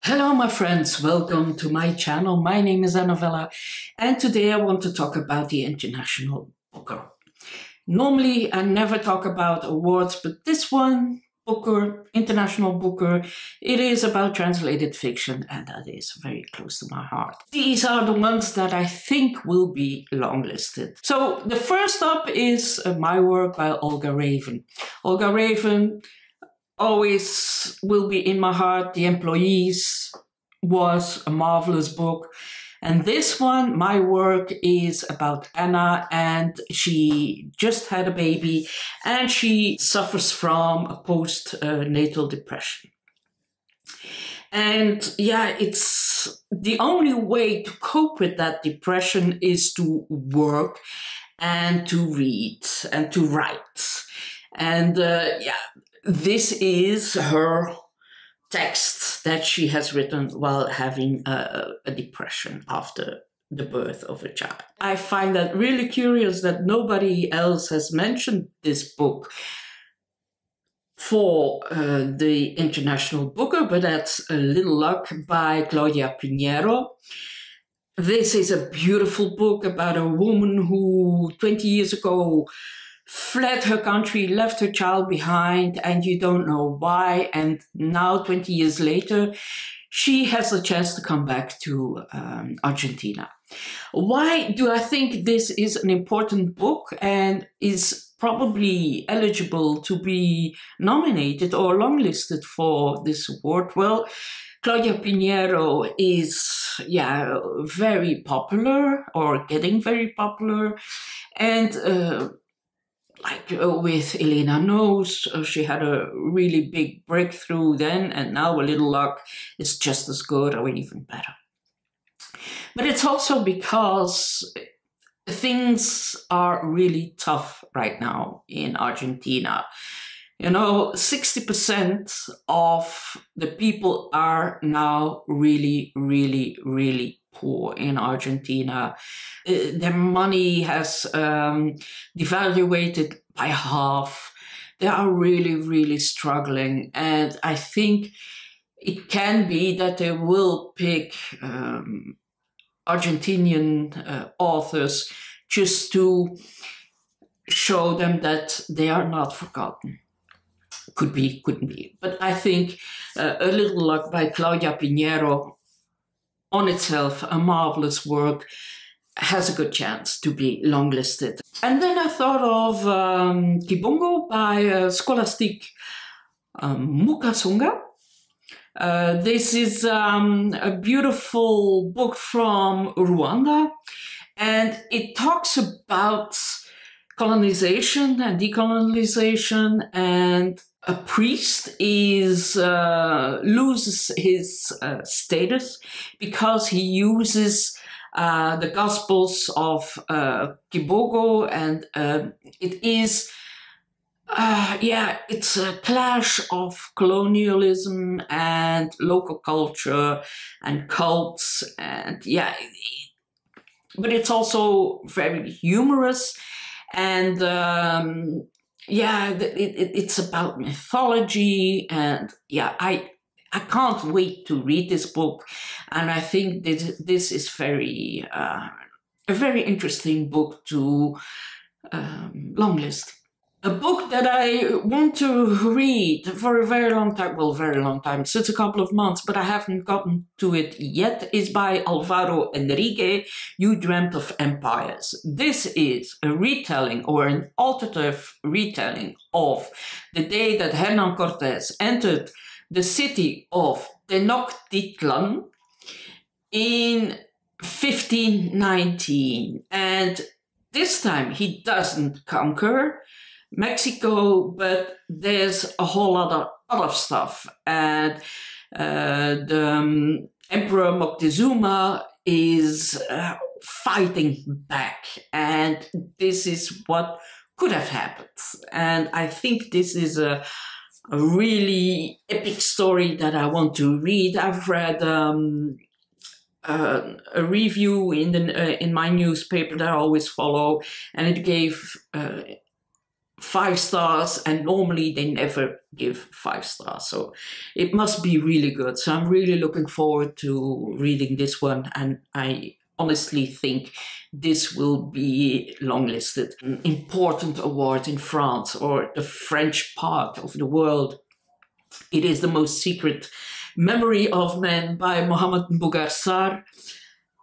Hello my friends, welcome to my channel. My name is Novella and today I want to talk about the International Booker. Normally I never talk about awards, but this one, Booker, International Booker, it is about translated fiction and that is very close to my heart. These are the ones that I think will be longlisted. So the first up is my work by Olga Raven. Olga Raven always will be in my heart. The Employees was a marvelous book. And this one, my work, is about Anna, and she just had a baby and she suffers from a postnatal depression. And yeah, it's the only way to cope with that depression is to work and to read and to write. And yeah, this is her text that she has written while having a depression after the birth of a child. I find that really curious that nobody else has mentioned this book for the International Booker, but that's a little luck, by Claudia Pinheiro. This is a beautiful book about a woman who 20 years ago fled her country, left her child behind, and you don't know why. And now, 20 years later, she has a chance to come back to Argentina. Why do I think this is an important book and is probably eligible to be nominated or longlisted for this award? Well, Claudia Pinheiro is, yeah, very popular or getting very popular. And like with Elena Knows, she had a really big breakthrough then, and now A Little Luck is just as good or even better. But it's also because things are really tough right now in Argentina. You know, 60% of the people are now really, really, really poor in Argentina. Their money has devaluated by half. They are really, really struggling. And I think it can be that they will pick Argentinian authors just to show them that they are not forgotten. Could be, couldn't be. But I think A Little Luck by Claudia Pinheiro, on itself, a marvelous work, has a good chance to be longlisted. And then I thought of Kibongo by Scholastic Mukasonga. This is a beautiful book from Rwanda, and it talks about colonization and decolonization, and a priest loses his status because he uses the Gospels of Kibogo, and it is, yeah, it's a clash of colonialism and local culture and cults, and yeah, but it's also very humorous. And yeah, it's about mythology, and yeah, I can't wait to read this book, and I think this is very a very interesting book to longlist. A book that I want to read for a very long time, well, very long time, since a couple of months, but I haven't gotten to it yet, is by Alvaro Enrique, You Dreamt of Empires. This is a retelling, or an alternative retelling, of the day that Hernán Cortés entered the city of Tenochtitlan in 1519. And this time he doesn't conquer Mexico, but there's a whole lot of other stuff. And the Emperor Moctezuma is fighting back. And this is what could have happened. And I think this is a really epic story that I want to read. I've read a review in my newspaper that I always follow, and it gave 5 stars, and normally they never give 5 stars. So it must be really good. So I'm really looking forward to reading this one, and I honestly think this will be longlisted. An important award in France, or the French part of the world. It is The Most Secret Memory of Men by Mohamed Mbougar.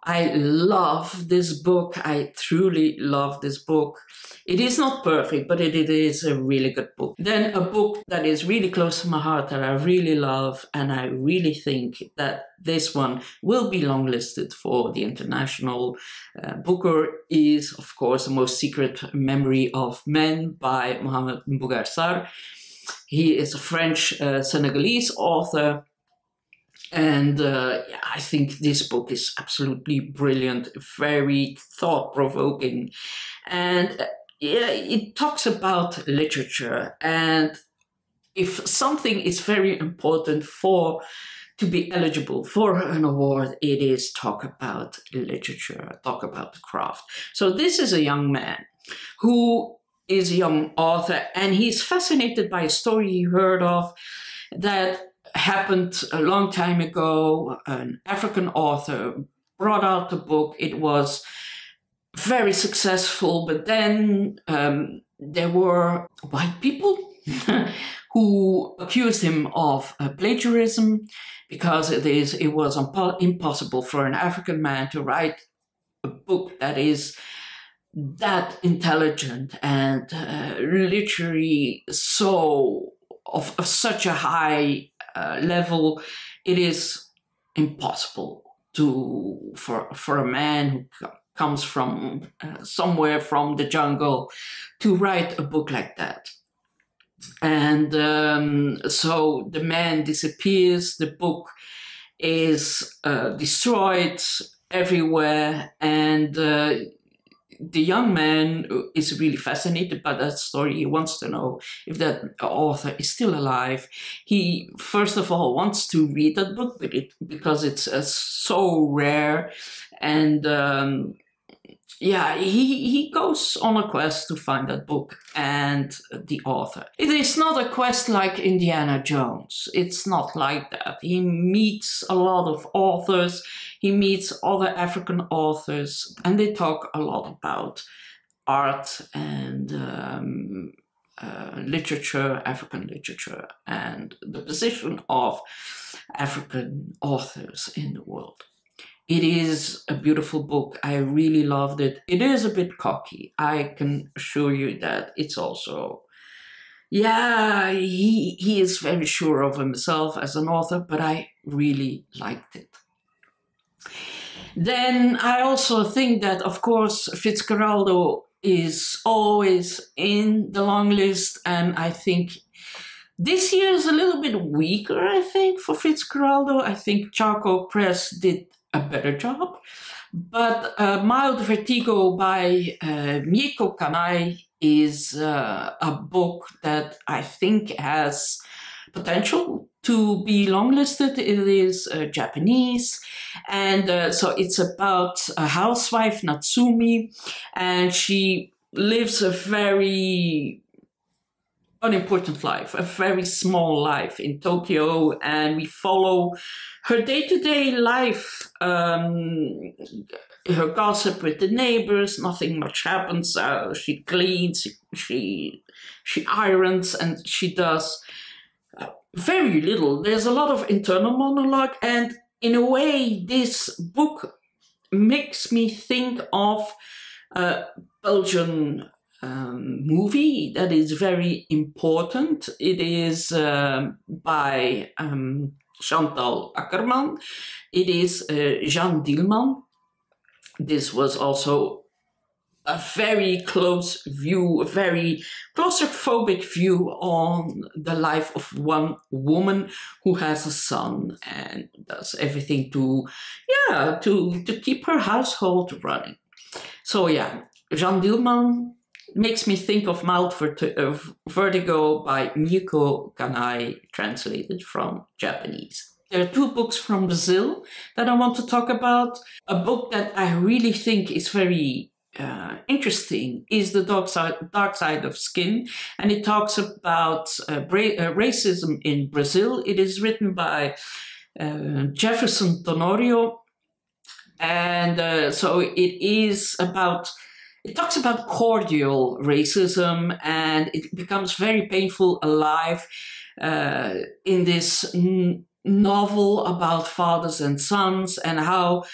I love this book. I truly love this book. It is not perfect, but it is a really good book. Then a book that is really close to my heart, that I really love, and I really think that this one will be longlisted for the International Booker, is, of course, The Most Secret Memory of Men by Mohamed Mbougar. He is a French Senegalese author. And yeah, I think this book is absolutely brilliant, very thought-provoking. And yeah, it talks about literature. And if something is very important to be eligible for an award, it is talk about literature, talk about the craft. So this is a young man who is a young author, and he's fascinated by a story he heard of that happened a long time ago. An African author brought out the book. It was very successful, but then there were white people who accused him of plagiarism, because it was impossible for an African man to write a book that is that intelligent and literary, so of such a high level. It is impossible for a man who comes from somewhere from the jungle to write a book like that. And so the man disappears, the book is destroyed everywhere, and the young man is really fascinated by that story. He wants to know if that author is still alive. He, first of all, wants to read that book because it's so rare. And yeah, he goes on a quest to find that book and the author. It is not a quest like Indiana Jones. It's not like that. He meets a lot of authors. He meets other African authors, and they talk a lot about art and literature, African literature, and the position of African authors in the world. It is a beautiful book. I really loved it. It is a bit cocky. I can assure you that. It's also, yeah, he is very sure of himself as an author, but I really liked it. Then I also think that, of course, Fitzcarraldo is always in the long list, and I think this year is a little bit weaker, I think, for Fitzcarraldo. I think Charco Press did a better job. But Mild Vertigo by Mieko Kanai is a book that I think has potential to be longlisted. It is Japanese, and so it's about a housewife, Natsumi, and she lives a very unimportant life, a very small life in Tokyo, and we follow her day-to-day life, her gossip with the neighbors. Nothing much happens. She cleans, she irons, and she does very little. There's a lot of internal monologue, and in a way this book makes me think of a Belgian movie that is very important. It is by Chantal Akerman. It is Jeanne Dielman. This was also a very close view, a very claustrophobic view on the life of one woman who has a son and does everything to keep her household running. So yeah, Jeanne Dielman makes me think of Mild Vertigo by Mieko Kanai, translated from Japanese. There are 2 books from Brazil that I want to talk about. A book that I really think is very interesting is The Dark Side of Skin, and it talks about racism in Brazil. It is written by Jefferson Tonorio, and so it talks about cordial racism, and it becomes very painful alive in this novel about fathers and sons, and how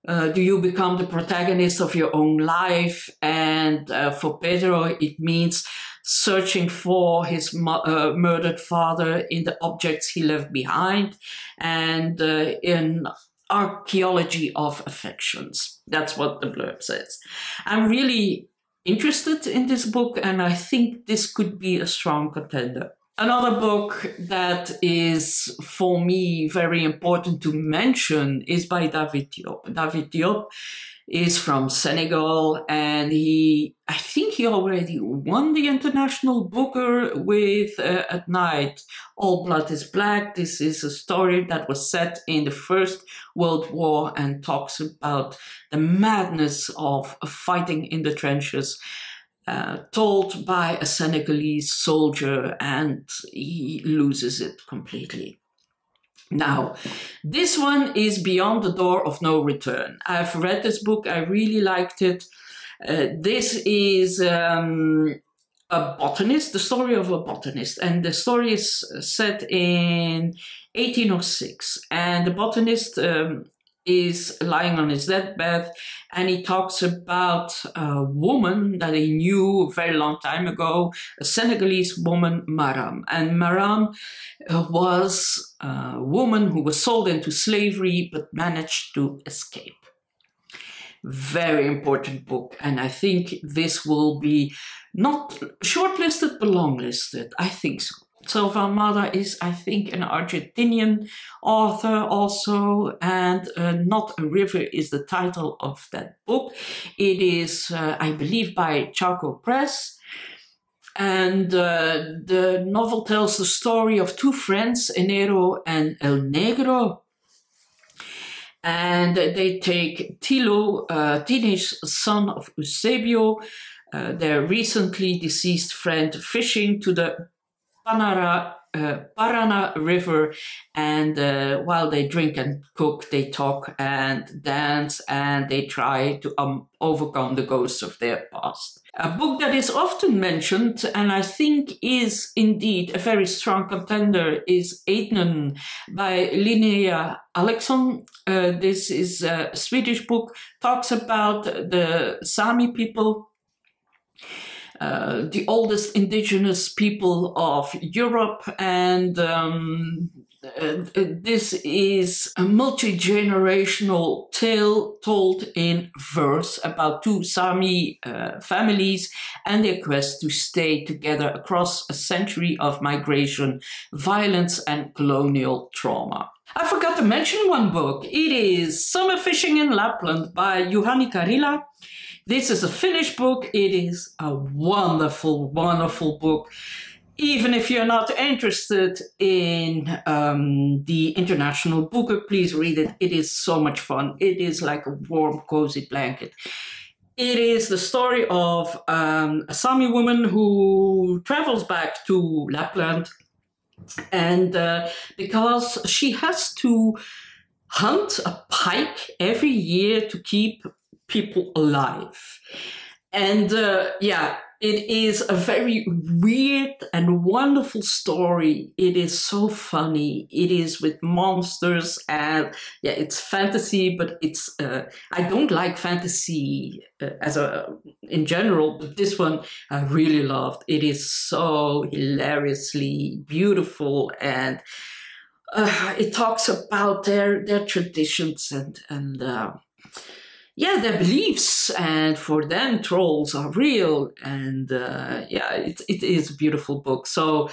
do you become the protagonist of your own life. And for Pedro, it means searching for his murdered father in the objects he left behind, and in archaeology of affections. That's what the blurb says. I'm really interested in this book, and I think this could be a strong contender. Another book that is, for me, very important to mention is by David Diop. David Diop is from Senegal, and I think he already won the International Booker with At Night, All Blood is Black. This is a story that was set in the First World War and talks about the madness of fighting in the trenches, told by a Senegalese soldier, and he loses it completely. Now, this one is Beyond the Door of No Return. I've read this book. I really liked it. This is a botanist, the story of a botanist, and the story is set in 1806, and the botanist is lying on his deathbed, and he talks about a woman that he knew a very long time ago, a Senegalese woman, Maram. And Maram was a woman who was sold into slavery but managed to escape. Very important book, and I think this will be not shortlisted but longlisted. I think so. Selva Almada is, I think, an Argentinian author also, and Not a River is the title of that book. It is, I believe, by Charco Press, and the novel tells the story of two friends, Enero and El Negro, and they take Tilo, teenage son of Eusebio, their recently deceased friend, fishing to the Parana River, and while they drink and cook, they talk and dance, and they try to overcome the ghosts of their past. A book that is often mentioned, and I think is indeed a very strong contender, is Aiden by Linnea Alexson. This is a Swedish book, talks about the Sami people, the oldest indigenous people of Europe, and this is a multi-generational tale told in verse about two Sami families and their quest to stay together across a century of migration, violence, and colonial trauma. I forgot to mention one book. It is Summer Fishing in Lapland by Juhani Karila. This is a Finnish book. It is a wonderful, wonderful book. Even if you're not interested in the International Booker, please read it. It is so much fun. It is like a warm, cozy blanket. It is the story of a Sami woman who travels back to Lapland, and because she has to hunt a pike every year to keep people alive. And yeah, it is a very weird and wonderful story. It is so funny. It is with monsters, and yeah, it's fantasy, but it's I don't like fantasy in general, but this one I really loved. It is so hilariously beautiful, and it talks about their traditions and yeah, their beliefs, and for them, trolls are real, and yeah, it is a beautiful book. So,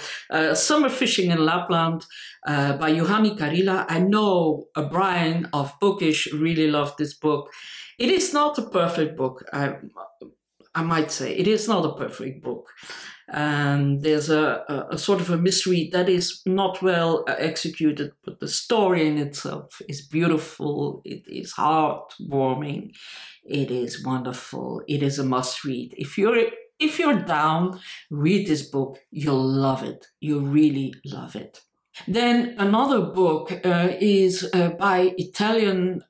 Summer Fishing in Lapland by Juhani Karila. I know Brian of Bookish really loved this book. It is not a perfect book, I might say. It is not a perfect book. There's a sort of a mystery that is not well executed, but the story in itself is beautiful. It is heartwarming. It is wonderful. It is a must read. If you're down, read this book. You'll love it. You really love it. Then another book is by Italian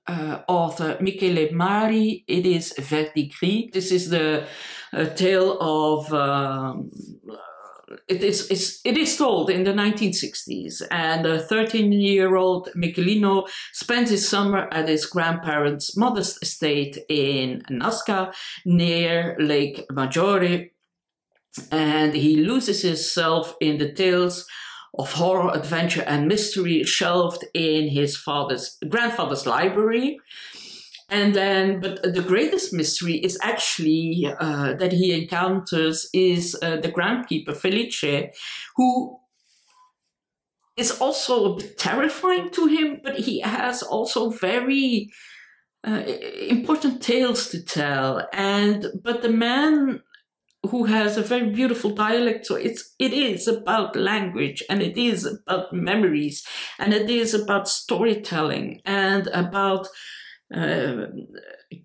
author Michele Mari. It is Verdigris. This is the tale of it is told in the 1960s, and a 13-year-old Michelino spends his summer at his grandparents' modest estate in Nasca near Lake Maggiore, and he loses himself in the tales of horror, adventure, and mystery shelved in his grandfather's library. And then, but the greatest mystery is actually that he encounters is the groundkeeper, Felice, who is also a bit terrifying to him, but he has also very important tales to tell. But the man who has a very beautiful dialect, so it is about language, and it is about memories, and it is about storytelling, and about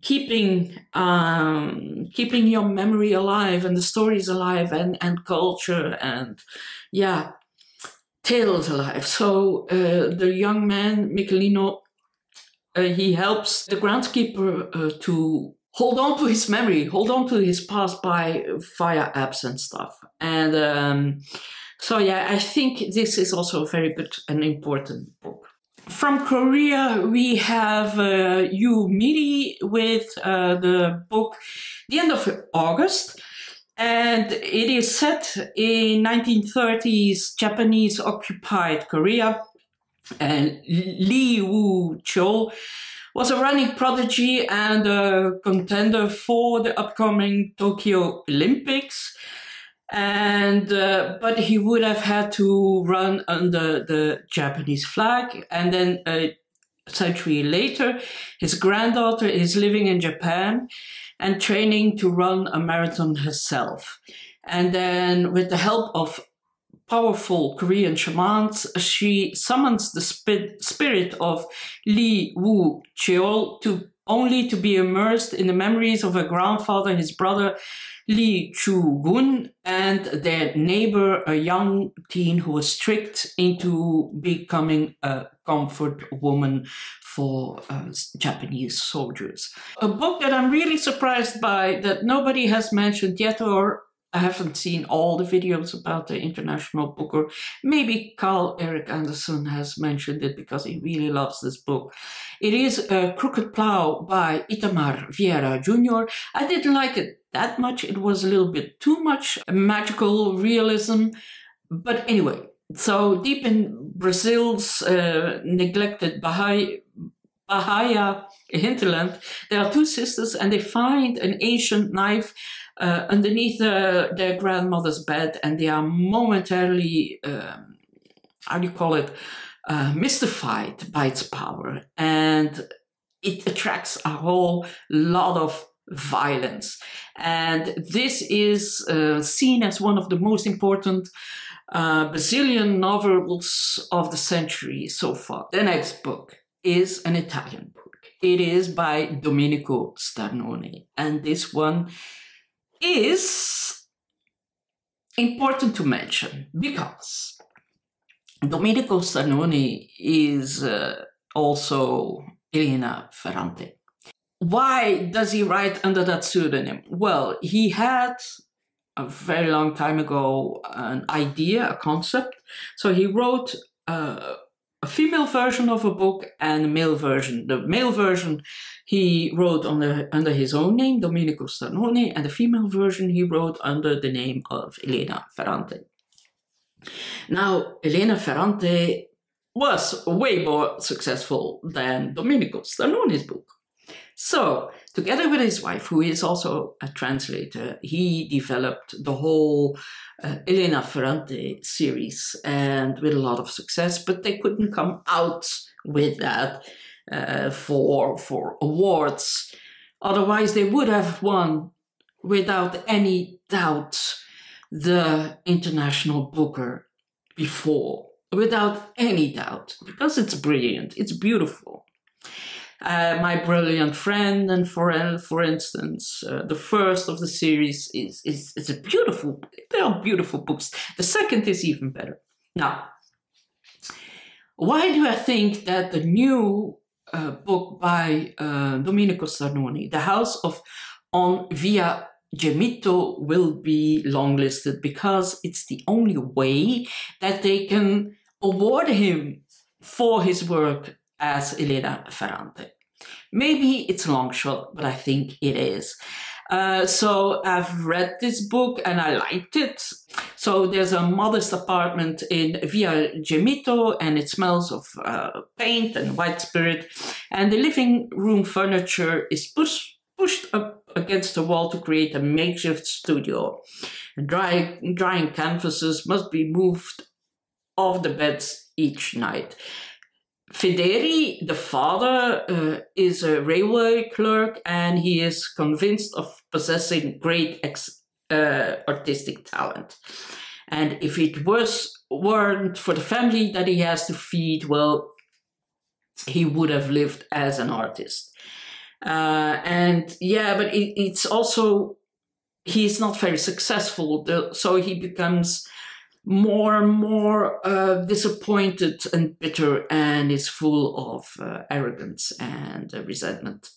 keeping your memory alive, and the stories alive, and culture, and tales alive. So the young man Michelino, he helps the groundskeeper to hold on to his memory, hold on to his past via apps and stuff. And so I think this is also a very good and important book. From Korea, we have Yu Miri with the book The End of August. And it is set in 1930s Japanese occupied Korea. And Lee Woo-chol was a running prodigy and a contender for the upcoming Tokyo Olympics. And but he would have had to run under the Japanese flag. And then a century later, his granddaughter is living in Japan and training to run a marathon herself. And then with the help of powerful Korean shamans, she summons the spirit of Lee Woo-chol to be immersed in the memories of her grandfather, his brother Lee Chu-gun, and their neighbor, a young teen who was tricked into becoming a comfort woman for Japanese soldiers. A book that I'm really surprised by that nobody has mentioned yet, or I haven't seen all the videos about the International Booker. Maybe Carl Erik Anderson has mentioned it because he really loves this book. It is Crooked Plow by Itamar Vieira Jr. I didn't like it that much. It was a little bit too much magical realism. But anyway, so deep in Brazil's neglected Bahia hinterland, there are two sisters and they find an ancient knife underneath their grandmother's bed, and they are momentarily, mystified by its power, and it attracts a whole lot of violence. And this is seen as one of the most important Brazilian novels of the century so far. The next book is an Italian book. It is by Domenico Starnone, and this one is important to mention because Domenico Starnone is also Elena Ferrante. Why does he write under that pseudonym? Well, he had a very long time ago an idea, a concept, so he wrote a female version of a book and a male version. The male version he wrote under his own name, Domenico Starnone, and the female version he wrote under the name of Elena Ferrante. Now, Elena Ferrante was way more successful than Domenico Starnone's book. So, together with his wife, who is also a translator, he developed the whole Elena Ferrante series, and with a lot of success, but they couldn't come out with that for awards. Otherwise, they would have won without any doubt the international booker before, without any doubt, because it's brilliant, it's beautiful. My Brilliant Friend, and for instance, the first of the series is a beautiful. They are beautiful books. The second is even better. Now, why do I think that the new book by Domenico Starnoni, The House on Via Gemito, will be longlisted? Because it's the only way that they can award him for his work as Elena Ferrante. Maybe it's a long shot, but I think it is. So I've read this book and I liked it. So there's a modest apartment in Via Gemito and it smells of paint and white spirit. And the living room furniture is pushed up against the wall to create a makeshift studio. And drying canvases must be moved off the beds each night. Federi, the father, is a railway clerk and he is convinced of possessing great artistic talent. And if it weren't for the family that he has to feed, well, he would have lived as an artist. And yeah, but it's also, he's not very successful, so he becomes more and more disappointed and bitter, and is full of arrogance and resentment.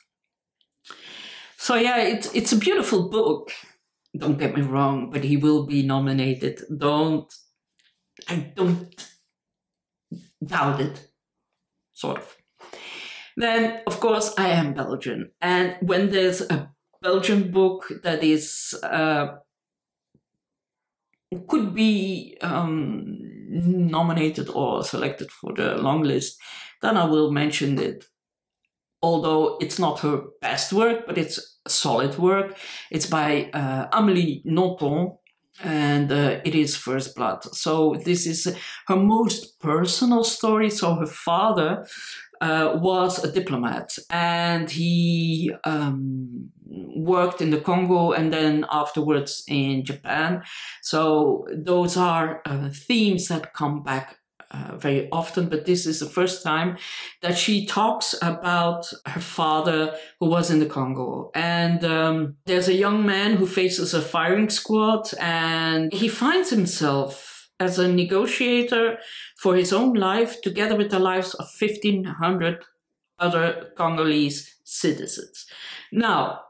So yeah, it's a beautiful book. Don't get me wrong, but he will be nominated. I don't doubt it, sort of. Then, of course, I am Belgian, and when there's a Belgian book that is could be nominated or selected for the long list, then I will mention it. Although it's not her best work, but it's solid work. It's by Amélie Nothomb, and it is First Blood. So this is her most personal story. So her father was a diplomat, and he worked in the Congo and then afterwards in Japan. So those are themes that come back very often, but this is the first time that she talks about her father who was in the Congo. And there's a young man who faces a firing squad, and he finds himself as a negotiator for his own life, together with the lives of 1,500 other Congolese citizens. Now,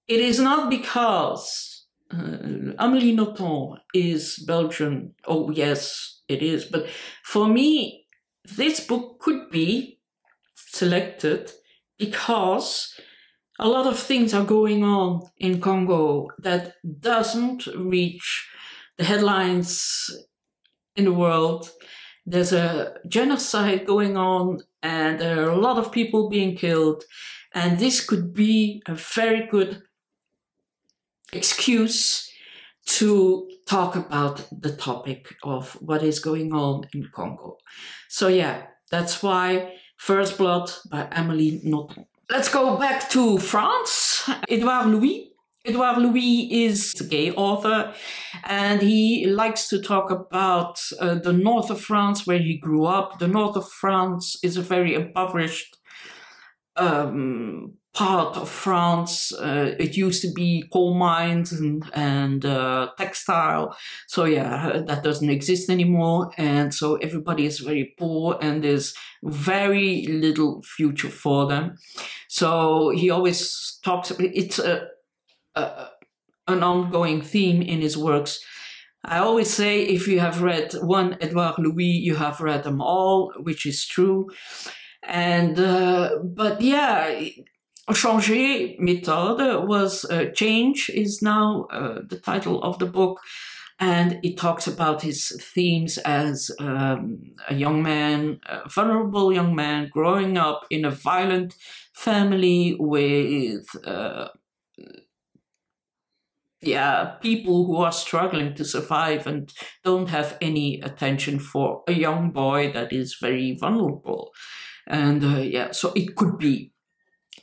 it is not because Amélie Nothomb is Belgian. Oh, yes, it is. But for me, this book could be selected because a lot of things are going on in Congo that doesn't reach the headlines in the world. There's a genocide going on and there are a lot of people being killed. And this could be a very good excuse to talk about the topic of what is going on in Congo. So yeah, that's why First Blood by Amélie Nothomb. Let's go back to France. Edouard Louis. Edouard Louis is a gay author, and he likes to talk about the north of France where he grew up. The north of France is a very impoverished part of France. It used to be coal mines and textile. So yeah, that doesn't exist anymore. And so everybody is very poor and there's very little future for them. So he always talks, it's an ongoing theme in his works. I always say if you have read one Edouard Louis, you have read them all, which is true. And but yeah, Changer Méthode was Change is now the title of the book, and it talks about his themes as a young man, a vulnerable young man growing up in a violent family with people who are struggling to survive and don't have any attention for a young boy that is very vulnerable. And so it could be.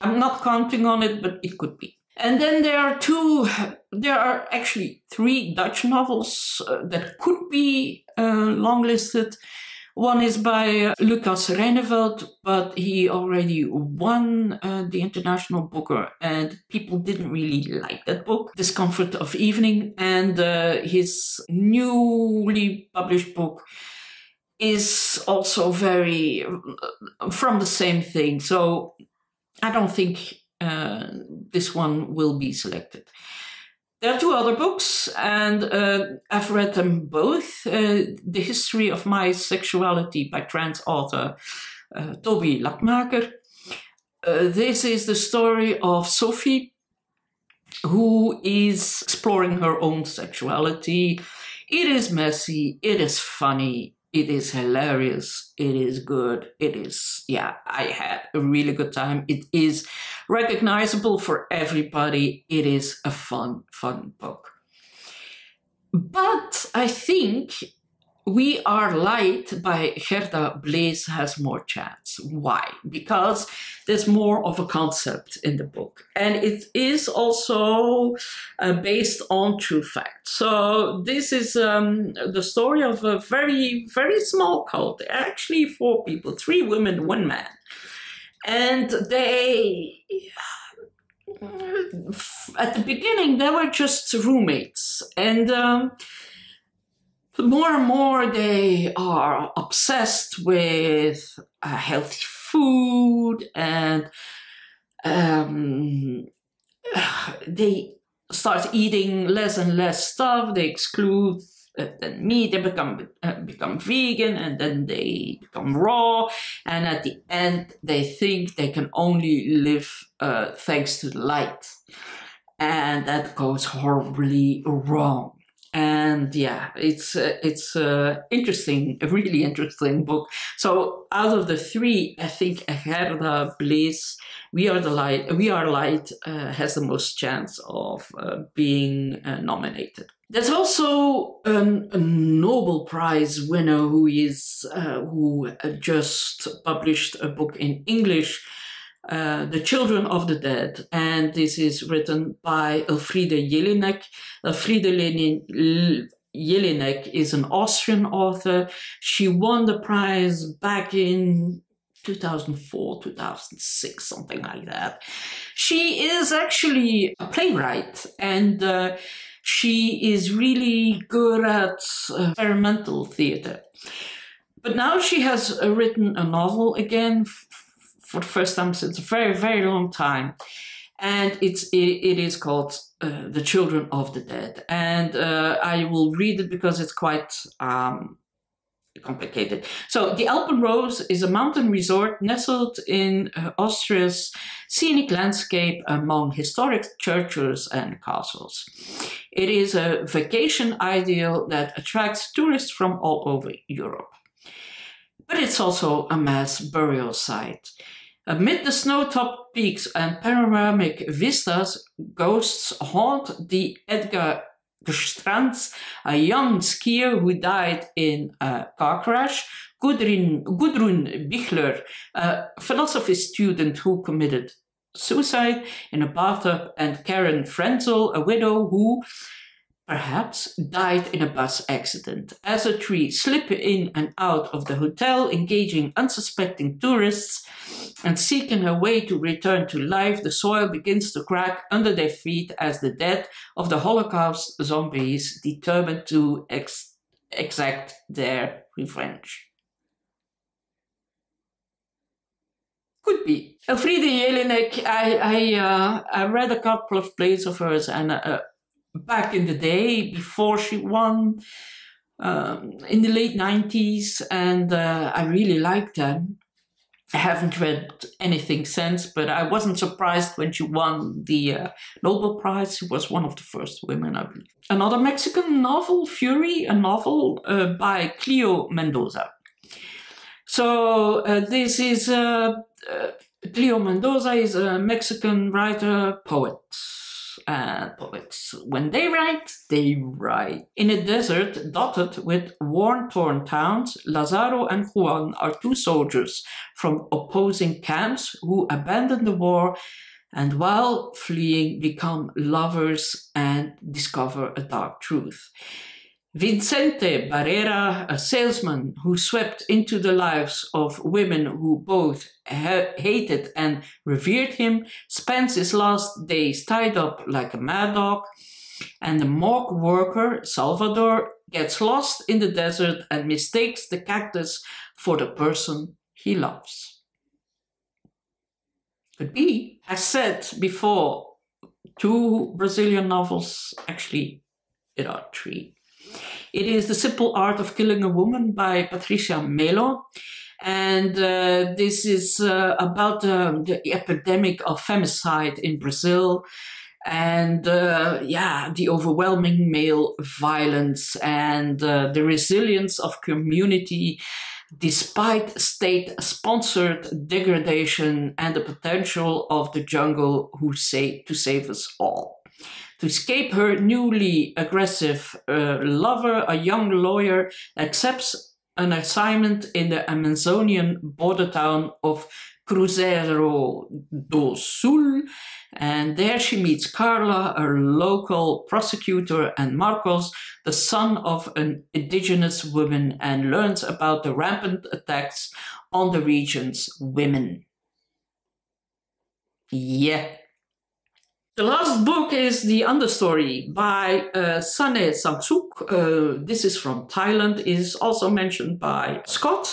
I'm not counting on it, but it could be. And then there are actually 3 Dutch novels that could be longlisted. One is by Lucas Reineveld, but he already won the International Booker, and people didn't really like that book, Discomfort of Evening. And his newly published book is also very from the same thing. So I don't think this one will be selected. There are 2 other books, and I've read them both. The History of My Sexuality by trans author Toby Lakmaker. This is the story of Sophie, who is exploring her own sexuality. It is messy, it is funny, it is hilarious, it is good, I had a really good time. It is recognizable for everybody. It is a fun book. But I think We Are Light by Gerda Blees has more chance. Why? Because there's more of a concept in the book. And it is also based on true facts. So this is the story of a very, very small cult. Actually 4 people, 3 women, 1 man. And they, at the beginning, they were just roommates. And more and more they are obsessed with healthy food, and they start eating less and less stuff. They exclude meat. They become vegan, and then they become raw. And at the end, they think they can only live thanks to the light, and that goes horribly wrong. And yeah, it's interesting, a really interesting book. So out of the 3, I think Gerda Blees, We Are Light has the most chance of being nominated. There's also a Nobel Prize winner who just published a book in English, The Children of the Dead, and this is written by Elfriede Jelinek. Elfriede Jelinek is an Austrian author. She won the prize back in 2004, 2006, something like that. She is actually a playwright, and she is really good at experimental theater. But now she has written a novel again, for the first time since a very, very long time. And it is called The Children of the Dead. And I will read it because it's quite complicated. So the Alpenrose is a mountain resort nestled in Austria's scenic landscape among historic churches and castles. It is a vacation ideal that attracts tourists from all over Europe. But it's also a mass burial site. Amid the snow-topped peaks and panoramic vistas, ghosts haunt the Edgar Gestrands, a young skier who died in a car crash, Gudrun Bichler, a philosophy student who committed suicide in a bathtub, and Karen Frenzel, a widow who perhaps died in a bus accident. As the 3 slip in and out of the hotel, engaging unsuspecting tourists and seeking a way to return to life, the soil begins to crack under their feet as the dead of the Holocaust zombies determine to exact their revenge. Could be. Elfriede Jelinek, I read a couple of plays of hers, and back in the day, before she won, in the late 90s, and I really liked them. I haven't read anything since, but I wasn't surprised when she won the Nobel Prize. She was one of the first women, I believe. Another Mexican novel, Fury, a novel by Cleo Mendoza. So this is, Cleo Mendoza is a Mexican writer, poet. Poets, when they write, they write. In a desert dotted with war-torn towns, Lazaro and Juan are 2 soldiers from opposing camps who abandoned the war and while fleeing become lovers and discover a dark truth. Vicente Barrera, a salesman who swept into the lives of women who both hated and revered him, spends his last days tied up like a mad dog, and the morgue worker, Salvador, gets lost in the desert and mistakes the cactus for the person he loves. Could be. As said before, 2 Brazilian novels, actually there are 3. It is The Simple Art of Killing a Woman by Patricia Melo. And this is about the epidemic of femicide in Brazil. And the overwhelming male violence and the resilience of community despite state-sponsored degradation and the potential of the jungle to save us all. To escape her newly aggressive lover, a young lawyer accepts an assignment in the Amazonian border town of Cruzeiro do Sul, and there she meets Carla, a local prosecutor, and Marcos, the son of an indigenous woman, and learns about the rampant attacks on the region's women. Yeah. The last book is The Understory by Sane Sangsuk. This is from Thailand. It is also mentioned by Scott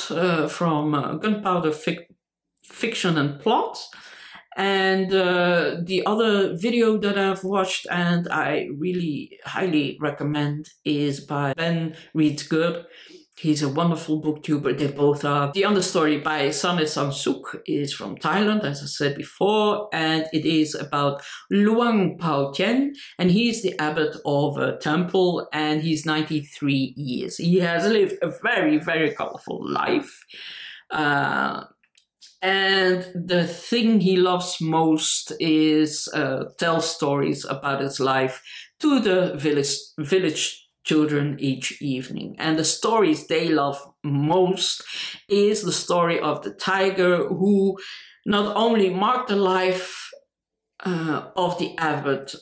from Gunpowder Fiction and Plot. And the other video that I've watched and I really highly recommend is by Ben Reads Good. He's a wonderful booktuber. They both are. The Understory by Sane Sangsuk is from Thailand, as I said before, and it is about Luang Pao Tien, and he's the abbot of a temple, and he's 93 years. He has lived a very, very colorful life. And the thing he loves most is tell stories about his life to the village children each evening. And the stories they love most is the story of the tiger who not only marked the life of the abbot,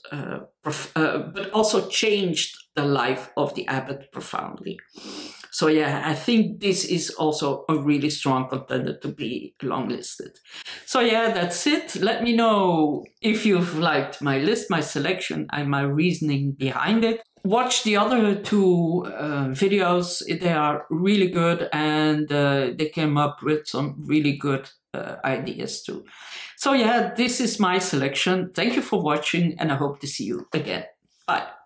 but also changed the life of the abbot profoundly. So yeah, I think this is also a really strong contender to be longlisted. So yeah, that's it. Let me know if you've liked my list, my selection, and my reasoning behind it. Watch the other 2 videos. They are really good, and they came up with some really good ideas too. So yeah, this is my selection. Thank you for watching, and I hope to see you again. Bye.